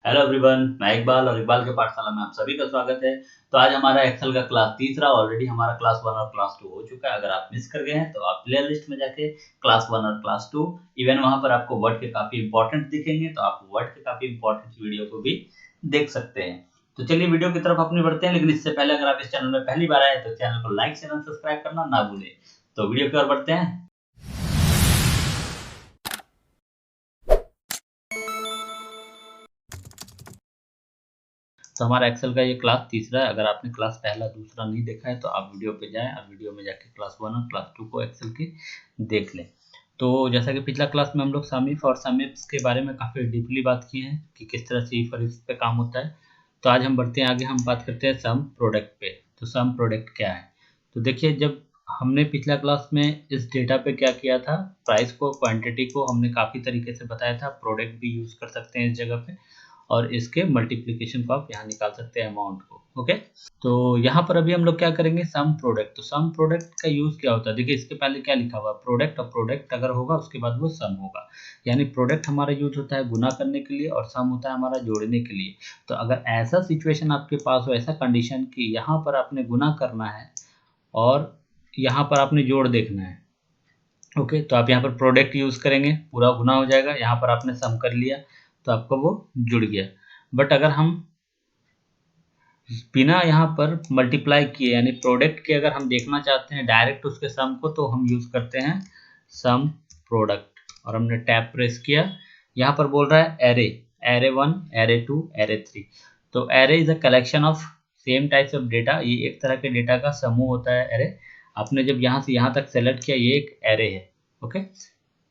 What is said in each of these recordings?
Hello everyone, मैं इकबाल और इकबाल के पाठशाला में आप सभी का स्वागत है। तो आज हमारा एक्सेल का क्लास तीसरा, ऑलरेडी हमारा क्लास 1 और क्लास 2 हो चुका है। अगर आप मिस कर गए हैं तो आप प्ले लिस्ट में जाके क्लास 1 और क्लास 2, इवन वहां पर आपको वर्ड के काफी इंपॉर्टेंट दिखेंगे, तो आप वर्ड के काफी इंपॉर्टेंट वीडियो को भी देख सकते हैं। तो चलिए वीडियो की तरफ अपनी बढ़ते हैं, लेकिन इससे पहले अगर आप इस चैनल में पहली बार आए तो चैनल को लाइक शेयर और सब्सक्राइब करना ना भूलें। तो वीडियो की ओर बढ़ते हैं। तो हमारा एक्सेल का ये क्लास तीसरा है। अगर आपने क्लास पहला दूसरा नहीं देखा है तो आप वीडियो पे जाएं और वीडियो में जाके क्लास 1 और क्लास 2 को एक्सेल की देख लें। तो जैसा कि पिछला क्लास में हम लोग सम इफ और सम इफ्स के बारे में काफ़ी डीपली बात की है कि किस तरह से इफ और इफ पे काम होता है। तो आज हम बढ़ते हैं आगे, हम बात करते हैं सम प्रोडक्ट पे। तो सम प्रोडक्ट क्या है? तो देखिए, जब हमने पिछला क्लास में इस डेटा पे क्या किया था, प्राइस को, क्वांटिटी को हमने काफ़ी तरीके से बताया था। प्रोडक्ट भी यूज़ कर सकते हैं इस जगह पे, और इसके मल्टीप्लिकेशन को आप यहाँ निकाल सकते हैं, अमाउंट को। ओके, तो यहाँ पर अभी हम लोग क्या करेंगे, सम प्रोडक्ट। तो सम प्रोडक्ट का यूज क्या होता है? देखिए, इसके पहले क्या लिखा हुआ, प्रोडक्ट, और प्रोडक्ट अगर होगा उसके बाद वो सम होगा। यानी प्रोडक्ट हमारा यूज होता है गुना करने के लिए और सम होता है हमारा जोड़ने के लिए। तो अगर ऐसा सिचुएशन आपके पास हो, ऐसा कंडीशन कि यहाँ पर आपने गुना करना है और यहाँ पर आपने जोड़ देखना है, ओके, तो आप यहाँ पर प्रोडक्ट यूज करेंगे, पूरा गुना हो जाएगा। यहाँ पर आपने सम कर लिया तो आपका वो जुड़ गया। बट अगर हम बिना यहाँ पर मल्टीप्लाई किए, यानी प्रोडक्ट के अगर हम देखना चाहते हैं डायरेक्ट उसके सम को, तो हम यूज करते हैं सम प्रोडक्ट। और हमने टैब प्रेस किया, यहाँ पर बोल रहा है एरे, एरे 1, एरे 2, एरे 3। तो array is a collection of same types of data. ये एक तरह के डेटा का समूह होता है एरे। आपने जब यहाँ से यहाँ तक सेलेक्ट किया, ये एक एरे है। ओके,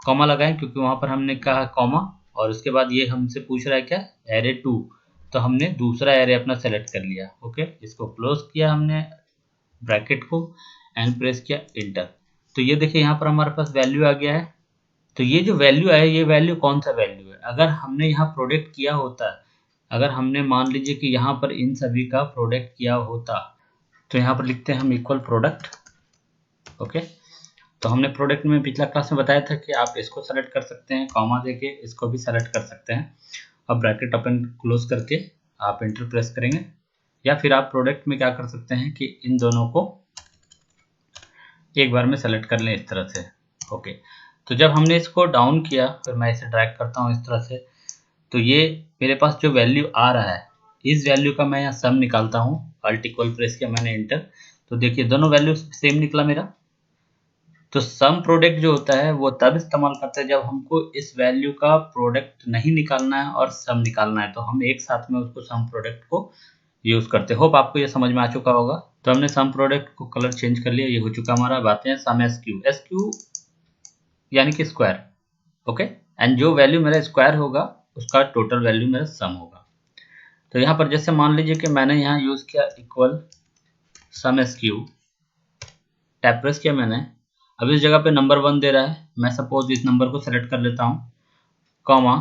कॉमा लगाएं क्योंकि वहां पर हमने कहा कॉमा, और उसके बाद ये हमसे पूछ रहा है क्या, एरे 2। तो हमने दूसरा एरे अपना सेलेक्ट कर लिया। ओके, इसको क्लोज किया हमने ब्रैकेट को, एंड प्रेस किया इंटर। तो ये देखिए, यहाँ पर हमारे पास वैल्यू आ गया है। तो ये जो वैल्यू है, ये वैल्यू कौन सा वैल्यू है? अगर हमने यहाँ प्रोडक्ट किया होता, अगर हमने मान लीजिए कि यहाँ पर इन सभी का प्रोडक्ट किया होता, तो यहाँ पर लिखते हैं हम इक्वल प्रोडक्ट। ओके, तो हमने प्रोडक्ट में पिछला क्लास में बताया था कि आप इसको सेलेक्ट कर सकते हैं, कॉमा देके इसको भी सेलेक्ट कर सकते हैं। अब ब्रैकेट ओपन क्लोज करके आप एंटर प्रेस करेंगे, या फिर आप प्रोडक्ट में क्या कर सकते हैं कि इन दोनों को एक बार में सेलेक्ट कर लें इस तरह से। ओके, तो जब हमने इसको डाउन किया, फिर मैं इसे ड्रैग करता हूँ इस तरह से, तो ये मेरे पास जो वैल्यू आ रहा है, इस वैल्यू का मैं यहाँ सम निकालता हूँ। अल्ट इक्वल प्रेस किया मैंने, एंटर। तो देखिए दोनों वैल्यू सेम निकला मेरा। तो सम प्रोडक्ट जो होता है वो तब इस्तेमाल करते हैं जब हमको इस वैल्यू का प्रोडक्ट नहीं निकालना है और सम निकालना है, तो हम एक साथ में उसको सम प्रोडक्ट को यूज करते हैं। होप आपको ये समझ में आ चुका होगा। तो हमने सम प्रोडक्ट को कलर चेंज कर लिया, ये हो चुका हमारा। बातें सम एसक्यू, एसक्यू यानी कि स्क्वायर। ओके, एंड जो वैल्यू मेरा स्क्वायर होगा उसका टोटल वैल्यू मेरा सम होगा। तो यहाँ पर जैसे मान लीजिए कि मैंने यहाँ यूज किया इक्वल सम एसक्यू, टैब प्रेस किया मैंने। अब इस जगह पे नंबर 1 दे रहा है, मैं सपोज इस नंबर को सेलेक्ट कर लेता हूँ, कॉमा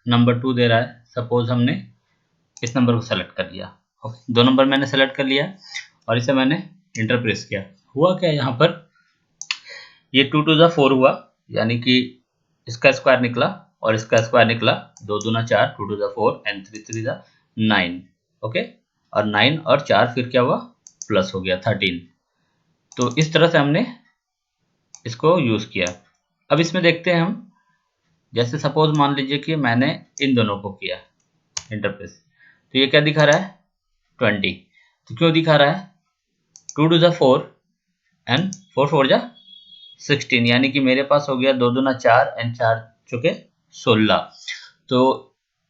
नंबर 2 दे रहा है, सपोज हमने इस नंबर को सेलेक्ट कर लिया। ओके, 2 नंबर मैंने सेलेक्ट कर लिया और इसे मैंने इंटर प्रेस किया। हुआ क्या यहाँ पर, ये 2 to the 4 हुआ, यानी कि इसका स्क्वायर निकला और इसका स्क्वायर निकला। 2 दूना 4, 2 to the 4 and 3 3 the 9। Okay, और 9 और 4 फिर क्या हुआ, प्लस हो गया 13। तो इस तरह से हमने इसको यूज किया। अब इसमें देखते हैं हम, जैसे सपोज मान लीजिए कि मैंने इन दोनों को किया इंटरप्रेस, तो ये क्या दिखा रहा है, 20। तो क्यों दिखा रहा है, 2 to the 4 एंड 4 4 जा 16, यानी कि मेरे पास हो गया 2 दूना 4 एंड 4 चुके 16। तो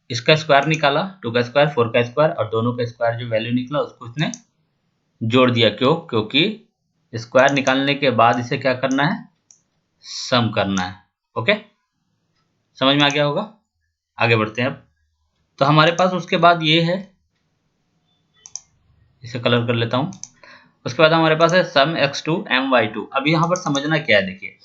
इसका स्क्वायर निकाला, 2 का स्क्वायर, 4 का स्क्वायर, और दोनों का स्क्वायर जो वैल्यू निकला उसको इसने जोड़ दिया। क्यों? क्योंकि स्क्वायर निकालने के बाद इसे क्या करना है, सम करना है। ओके, समझ में आ गया होगा। आगे बढ़ते हैं अब। तो हमारे पास उसके बाद ये है, इसे कलर कर लेता हूं। उसके बाद हमारे पास है सम x2 my2। अब यहाँ पर समझना क्या है, देखिए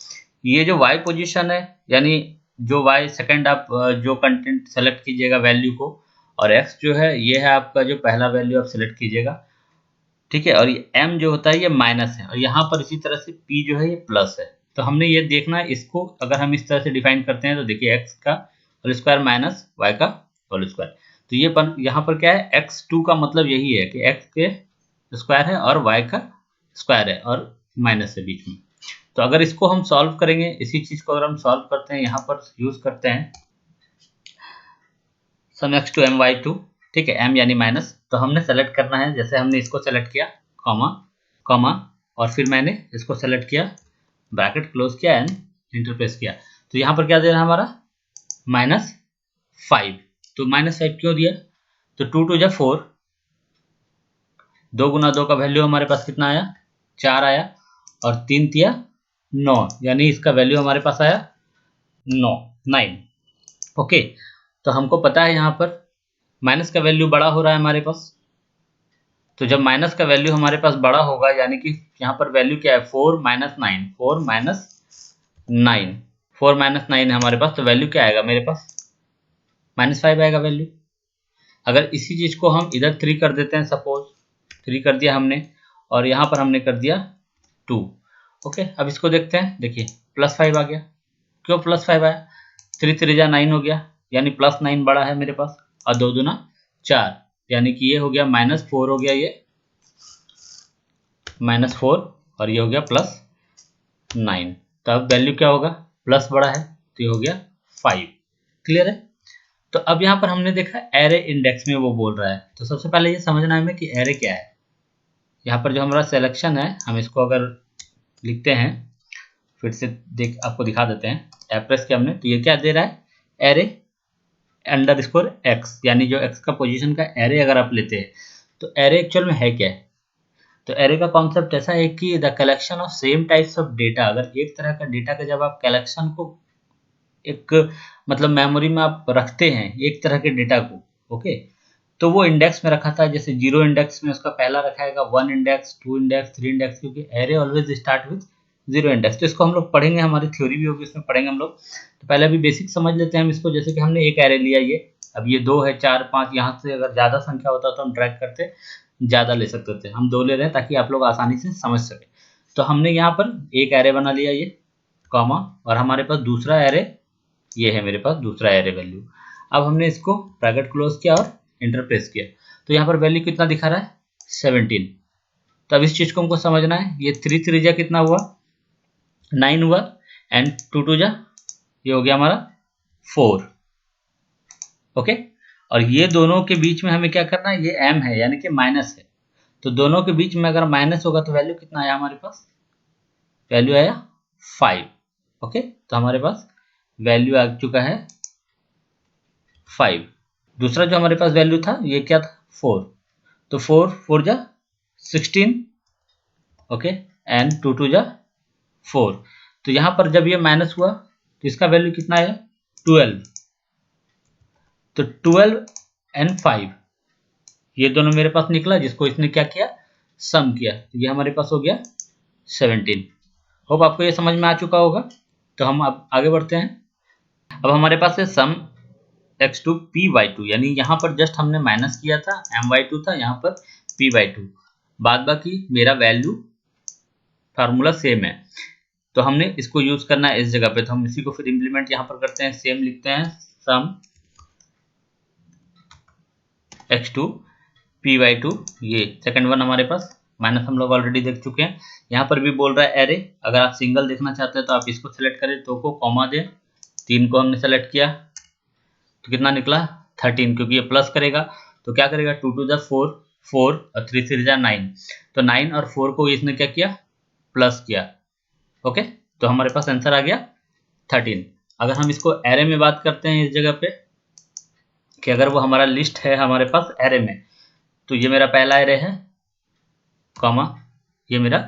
ये जो y पोजीशन है, यानी जो y सेकंड आप जो कंटेंट सेलेक्ट कीजिएगा वैल्यू को, और x जो है ये है आपका जो पहला वैल्यू आप सेलेक्ट कीजिएगा, ठीक है। और ये m जो होता है ये माइनस है, और यहाँ पर इसी तरह से p जो है ये प्लस है। तो हमने ये देखना है, इसको अगर हम इस तरह से डिफाइन करते हैं तो देखिए x का होल स्क्वायर माइनस y का होल स्क्वायर। तो ये यहाँ पर क्या है, x2 का मतलब यही है कि x के स्क्वायर है और y का स्क्वायर है और माइनस है बीच में। तो अगर इसको हम सॉल्व करेंगे, इसी चीज को अगर हम सॉल्व करते हैं, यहाँ पर यूज करते हैं सम x2 my2, ठीक है, m यानी माइनस। तो हमने सेलेक्ट करना है, जैसे हमने इसको सेलेक्ट किया कॉमा कॉमा और फिर मैंने इसको सेलेक्ट किया, ब्रैकेट क्लोज किया एंड इंटरप्रेस किया। तो यहाँ पर क्या दे रहा है हमारा -5। तो -5 क्यों दिया, तो 2 2 जा 4, 2 गुना 2 का वैल्यू हमारे पास कितना आया, 4 आया, और 3 तिया 9, यानी इसका वैल्यू हमारे पास आया 9। ओके, तो हमको पता है यहाँ पर माइनस का वैल्यू बड़ा हो रहा है हमारे पास। तो जब माइनस का वैल्यू हमारे पास बड़ा होगा, यानी कि यहाँ पर वैल्यू क्या है, 4 - 9, 4 - 9, 4 - 9 है हमारे पास। तो वैल्यू क्या आएगा मेरे पास, -5 आएगा वैल्यू। अगर इसी चीज को हम इधर 3 कर देते हैं, सपोज 3 कर दिया हमने, और यहाँ पर हमने कर दिया 2। ओके, अब इसको देखते हैं, देखिए +5 आ गया। क्यों +5 आया, 3 3 जा 9 हो गया, यानी +9 बड़ा है मेरे पास, और 2 दूना 4, यानी कि ये हो गया -4 हो गया, ये -4, और ये हो गया +9। तो अब वैल्यू क्या होगा, प्लस बड़ा है तो ये हो गया 5। क्लियर है। तो अब यहाँ पर हमने देखा एरे इंडेक्स में वो बोल रहा है, तो सबसे पहले ये समझना है हमें कि एरे क्या है। यहाँ पर जो हमारा सिलेक्शन है, हम इसको अगर लिखते हैं, फिर से आपको दिखा देते हैं, एप्रेस किया हमने, तो ये क्या दे रहा है, एरे _x, यानी जो x का पोजीशन का एरे अगर आप लेते हैं, तो एरे एक्चुअल में है क्या है। तो एरे का कॉन्सेप्ट ऐसा है कि the collection of same types of data, अगर एक तरह का डेटा का जब आप कलेक्शन को एक मतलब मेमोरी में आप रखते हैं एक तरह के डेटा को, ओके, तो वो इंडेक्स में रखा था। जैसे 0 इंडेक्स में उसका पहला रखा है 1 इंडेक्स, 2 इंडेक्स, 3 इंडेक्स, क्योंकि array always start with 0 index. तो इसको हम लोग पढ़ेंगे, हमारी थ्योरी भी होगी, इसमें पढ़ेंगे हम लोग। तो पहले अभी बेसिक समझ लेते हैं हम इसको। जैसे कि हमने एक एरे लिया, ये अब ये 2 है, 4 5, यहाँ से अगर ज़्यादा संख्या होता तो हम ड्रैग करते ज़्यादा ले सकते थे, हम 2 ले रहे हैं ताकि आप लोग आसानी से समझ सकें। तो हमने यहाँ पर एक एरे बना लिया, ये कॉमा, और हमारे पास दूसरा एरे, ये है मेरे पास दूसरा एरे वैल्यू। अब हमने इसको ब्रैकेट क्लोज किया और इंटरप्रेस किया, तो यहाँ पर वैल्यू कितना दिखा रहा है, 17। तो अब इस चीज को हमको समझना है, ये 3 3 जा कितना हुआ, 9 हुआ, एंड 2 2 जा ये हो गया हमारा 4। ओके, और ये दोनों के बीच में हमें क्या करना है, ये m है यानी कि माइनस है, तो दोनों के बीच में अगर माइनस होगा तो वैल्यू कितना आया हमारे पास, वैल्यू आया 5। ओके, तो हमारे पास वैल्यू आ चुका है 5। दूसरा जो हमारे पास वैल्यू था ये क्या था, 4, तो 4 4 जा 16, ओके, एंड 2 2 जा 4। तो यहाँ पर जब ये माइनस हुआ तो इसका वैल्यू कितना आया, 12। तो 12 एंड 5 ये दोनों मेरे पास निकला, जिसको इसने क्या किया, सम किया, तो ये हमारे पास हो गया 17। होप आपको ये समझ में आ चुका होगा। तो हम अब आगे बढ़ते हैं। अब हमारे पास है सम x2 p/2, यानी यहाँ पर जस्ट हमने माइनस किया था, m/2 था, यहाँ पर p/2, बाद बाकी मेरा वैल्यू फार्मूला सेम है, तो हमने इसको यूज करना है इस जगह पे। तो हम इसी को फिर इंप्लीमेंट यहाँ पर करते हैं, सेम लिखते हैं, सम x2 p/2, ये सेकंड वन हमारे पास, माइनस हम लोग ऑलरेडी देख चुके हैं। यहाँ पर भी बोल रहा है एरे, अगर आप सिंगल देखना चाहते हैं तो आप इसको सेलेक्ट करें, 2 को कॉमा दें, 3 को हमने सेलेक्ट किया, तो कितना निकला 13, क्योंकि ये प्लस करेगा तो क्या करेगा, 2 2 जा 4, 4 और 3 3 जा 9, तो 9 और 4 को इसने क्या किया, प्लस किया। ओके, तो हमारे पास आंसर आ गया 13। अगर हम इसको एरे में बात करते हैं इस जगह पे, कि अगर वो हमारा लिस्ट है हमारे पास एरे में, तो ये मेरा पहला एरे है, कॉमा ये मेरा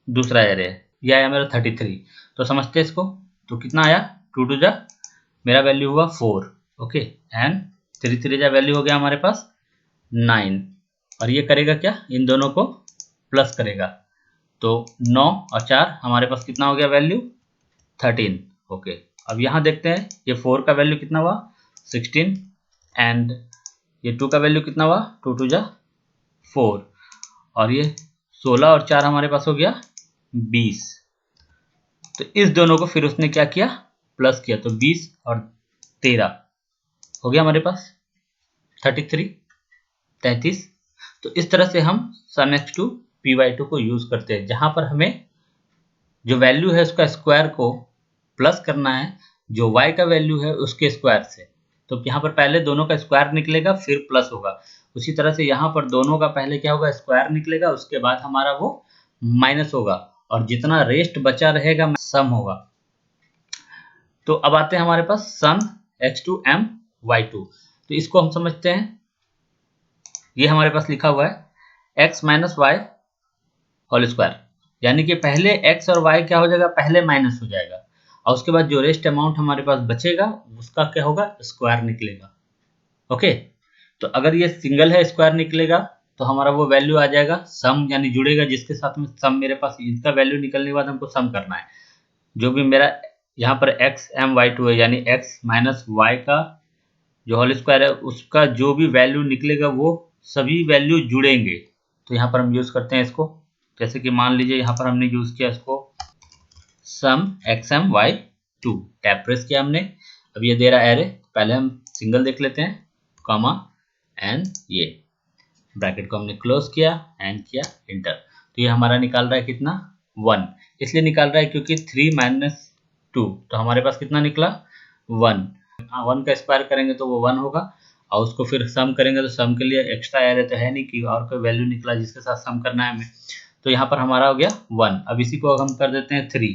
दूसरा एरे है, ये आया मेरा 33। तो समझते हैं इसको, तो कितना आया, 2 2 जा मेरा वैल्यू हुआ 4, ओके, एंड 3 3 जा वैल्यू हो गया हमारे पास 9, और ये करेगा क्या, इन दोनों को प्लस करेगा, तो 9 और 4 हमारे पास कितना हो गया वैल्यू, 13। ओके, अब यहाँ देखते हैं, ये 4 का वैल्यू कितना हुआ, 16, एंड ये 2 का वैल्यू कितना हुआ, 2 2 जा 4, और ये 16 और 4 हमारे पास हो गया 20। तो इस दोनों को फिर उसने क्या किया, प्लस किया, तो 20 और 13 हो गया हमारे पास। 33। तो इस तरह से हम सम x2 py2 को यूज करते हैं, जहां पर हमें जो वैल्यू है उसका स्क्वायर को प्लस करना है जो y का वैल्यू है उसके स्क्वायर से। तो यहाँ पर पहले दोनों का स्क्वायर निकलेगा फिर प्लस होगा। उसी तरह से यहाँ पर दोनों का पहले क्या होगा, स्क्वायर निकलेगा, उसके बाद हमारा वो माइनस होगा और जितना रेस्ट बचा रहेगा सम होगा। तो अब आते हैं हमारे पास सम x2 m y2। तो इसको हम समझते हैं, ये हमारे पास लिखा हुआ है x minus y whole square, यानी कि पहले x और y क्या हो जाएगा, पहले माइनस हो जाएगा और उसके बाद जो रेस्ट अमाउंट हमारे पास बचेगा उसका क्या होगा, स्क्वायर निकलेगा। ओके, तो अगर ये सिंगल है स्क्वायर निकलेगा तो हमारा वो वैल्यू आ जाएगा सम, यानी जुड़ेगा जिसके साथ में सम, मेरे पास इसका वैल्यू निकलने के बाद हमको सम करना है। जो भी मेरा यहाँ पर x m y2 है, यानी x माइनस वाई का जो होल स्क्वायर है उसका जो भी वैल्यू निकलेगा वो सभी वैल्यू जुड़ेंगे। तो यहाँ पर हम यूज करते हैं इसको, जैसे कि मान लीजिए यहाँ पर हमने यूज किया इसको सम xm y2, टैब प्रेस किया हमने। अब ये दे रहा है एरे, पहले हम सिंगल देख लेते हैं, कॉमा एंड ये ब्रैकेट को हमने क्लोज किया एंड किया इंटर। तो ये हमारा निकाल रहा है कितना, 1। इसलिए निकाल रहा है क्योंकि 3 माइनस 2, तो हमारे पास कितना निकला 1। 1 का स्क्वायर करेंगे तो वो 1 होगा और उसको फिर सम करेंगे तो सम के लिए एक्स्ट्रा एरे तो है नहीं कि और कोई वैल्यू निकला जिसके साथ सम करना है हमें। तो यहाँ पर हमारा हो गया 1। अब इसी को हम कर देते हैं 3।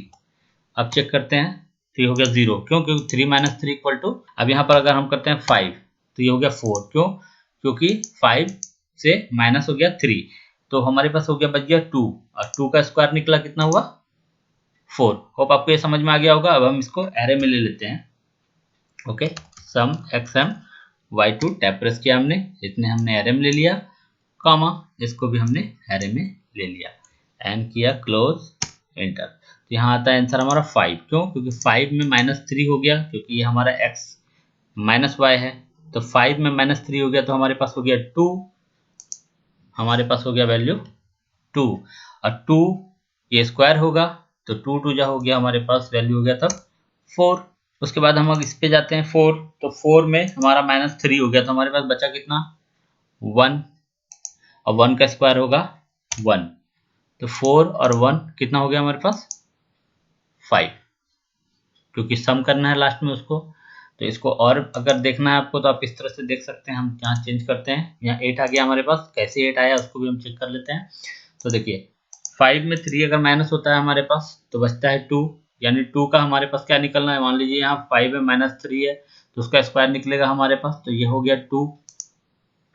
अब चेक करते हैं, 3 हो गया 0, क्यों, क्योंकि 3 माइनस 3 इक्वल टू, अब यहाँ पर अगर हम करते हैं 5 तो ये हो गया 4, क्यों, क्योंकि 5 से माइनस हो गया 3, तो हमारे पास हो गया बच गया 2 और 2 का स्क्वायर निकला कितना हुआ 4। होप आपको ये समझ में आ गया होगा। अब हम इसको एरे में ले लेते हैं। ओके, सम xm y2 टैब प्रेस किया हमने, इतने हमने एरे में ले लिया, कॉमा इसको भी हमने एरे में ले लिया एंड किया क्लोज एंटर। तो यहाँ आता है आंसर हमारा 5, क्यों, क्योंकि 5 में माइनस 3 हो गया, क्योंकि ये हमारा x माइनस वाई है, तो 5 में माइनस 3 हो गया तो हमारे पास हो गया 2, हमारे पास हो गया वैल्यू 2 और 2 ये स्क्वायर होगा तो 2 2 जा हो गया, हमारे पास वैल्यू हो गया तब 4। उसके बाद हम इस पे जाते हैं 4, तो 4 में हमारा माइनस 3 हो गया तो हमारे पास बचा कितना 1 और 1 का स्क्वायर होगा 1, तो 4 और 1 कितना हो गया हमारे पास 5, क्योंकि सम करना है लास्ट में उसको। तो इसको और अगर देखना है आपको तो आप इस तरह से देख सकते हैं, हम यहाँ चेंज करते हैं, यहाँ 8 आ गया हमारे पास, कैसे 8 आया उसको भी हम चेक कर लेते हैं। तो देखिए 5 में 3 अगर माइनस होता है हमारे पास तो बचता है 2, यानी 2 का हमारे पास क्या निकलना है, मान लीजिए यहाँ 5 में माइनस 3 है तो उसका स्क्वायर निकलेगा हमारे पास, तो ये हो गया 2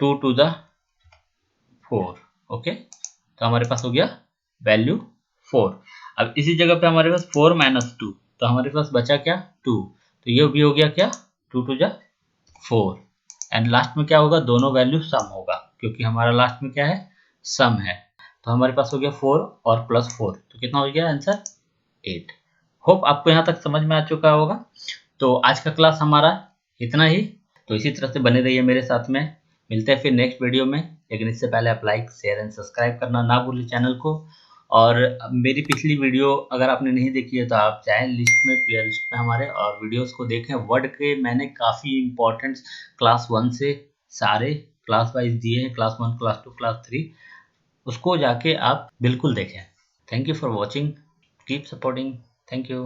टू द 4। ओके, तो हमारे पास हो गया वैल्यू 4। अब इसी जगह पे हमारे पास 4 माइनस 2, तो हमारे पास बचा क्या 2, तो ये भी हो गया क्या 2 टू जा 4 एंड लास्ट में क्या होगा, दोनों वैल्यू सम होगा, क्योंकि हमारा लास्ट में क्या है सम है। तो हमारे पास हो गया 4 और प्लस 4, तो कितना हो गया आंसर 8। होप आपको यहाँ तक समझ में आ चुका होगा। तो आज का क्लास हमारा इतना ही, तो इसी तरह से बने रहिए मेरे साथ में, मिलते हैं फिर नेक्स्ट वीडियो में। लेकिन इससे पहले आप लाइक शेयर एंड सब्सक्राइब करना ना भूलें चैनल को। और मेरी पिछली वीडियो अगर आपने नहीं देखी है तो आप चाहे लिस्ट में, प्लेयर लिस्ट में हमारे और वीडियोस को देखें। वर्ड के मैंने काफ़ी इंपॉर्टेंट क्लास 1 से सारे क्लास वाइज दिए हैं, क्लास 1 क्लास 2 क्लास 3, उसको जाके आप बिल्कुल देखें। Thank you for watching, keep supporting, thank you.